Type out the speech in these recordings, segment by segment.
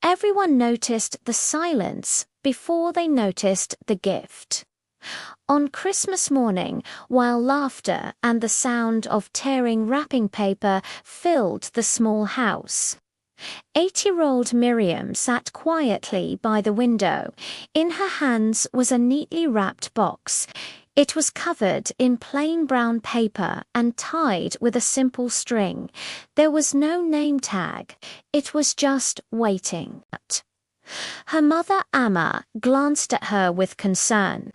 Everyone noticed the silence before they noticed the gift. On Christmas morning, while laughter and the sound of tearing wrapping paper filled the small house, 8-year-old Miriam sat quietly by the window. In her hands was a neatly wrapped box. It was covered in plain brown paper and tied with a simple string. There was no name tag. It was just waiting. Her mother, Amma, glanced at her with concern.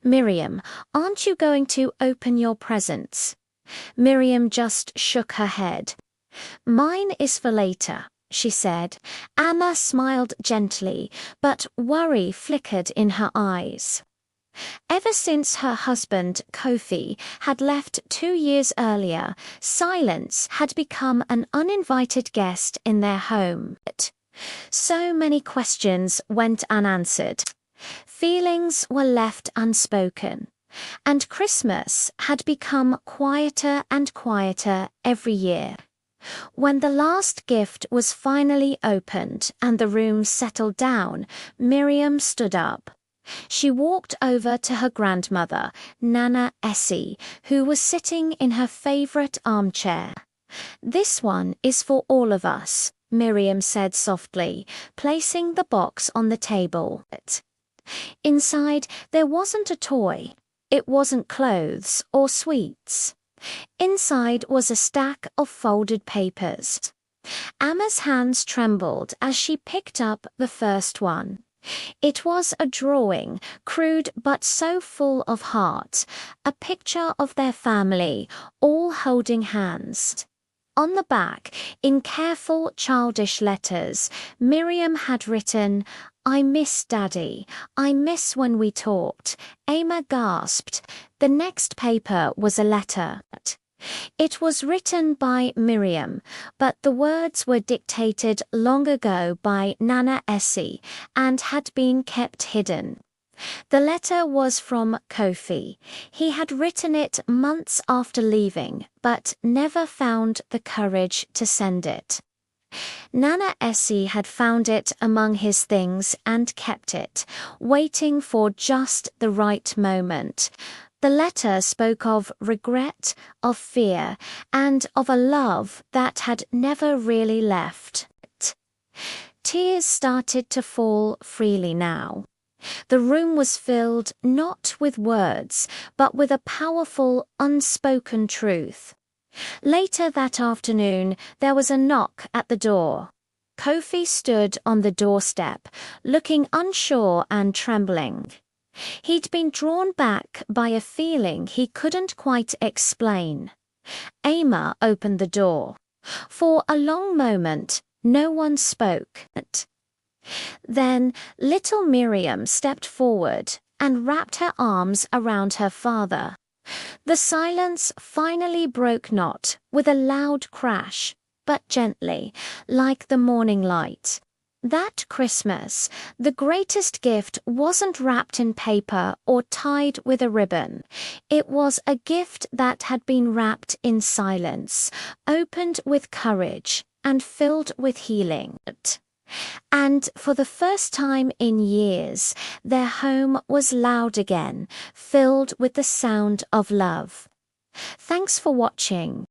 "Miriam, aren't you going to open your presents?" Miriam just shook her head. "Mine is for later," she said. Amma smiled gently, but worry flickered in her eyes. Ever since her husband, Kofi, had left 2 years earlier, silence had become an uninvited guest in their home. So many questions went unanswered. Feelings were left unspoken. And Christmas had become quieter and quieter every year. When the last gift was finally opened and the room settled down, Miriam stood up. She walked over to her grandmother, Nana Essie, who was sitting in her favorite armchair. "This one is for all of us," Miriam said softly, placing the box on the table. Inside, there wasn't a toy. It wasn't clothes or sweets. Inside was a stack of folded papers. Amma's hands trembled as she picked up the first one. It was a drawing, crude but so full of heart, a picture of their family, all holding hands. On the back, in careful, childish letters, Miriam had written, "I miss Daddy. I miss when we talked." Amma gasped. The next paper was a letter. It was written by Miriam, but the words were dictated long ago by Nana Essie and had been kept hidden. The letter was from Kofi. He had written it months after leaving, but never found the courage to send it. Nana Essie had found it among his things and kept it, waiting for just the right moment. The letter spoke of regret, of fear, and of a love that had never really left. Tears started to fall freely now. The room was filled not with words, but with a powerful, unspoken truth. Later that afternoon, there was a knock at the door. Kofi stood on the doorstep, looking unsure and trembling. He'd been drawn back by a feeling he couldn't quite explain. Amma opened the door. For a long moment, no one spoke. Then little Miriam stepped forward and wrapped her arms around her father. The silence finally broke not with a loud crash, but gently, like the morning light. That Christmas, the greatest gift wasn't wrapped in paper or tied with a ribbon. It was a gift that had been wrapped in silence, opened with courage, and filled with healing. And for the first time in years, their home was loud again, filled with the sound of love. Thanks for watching.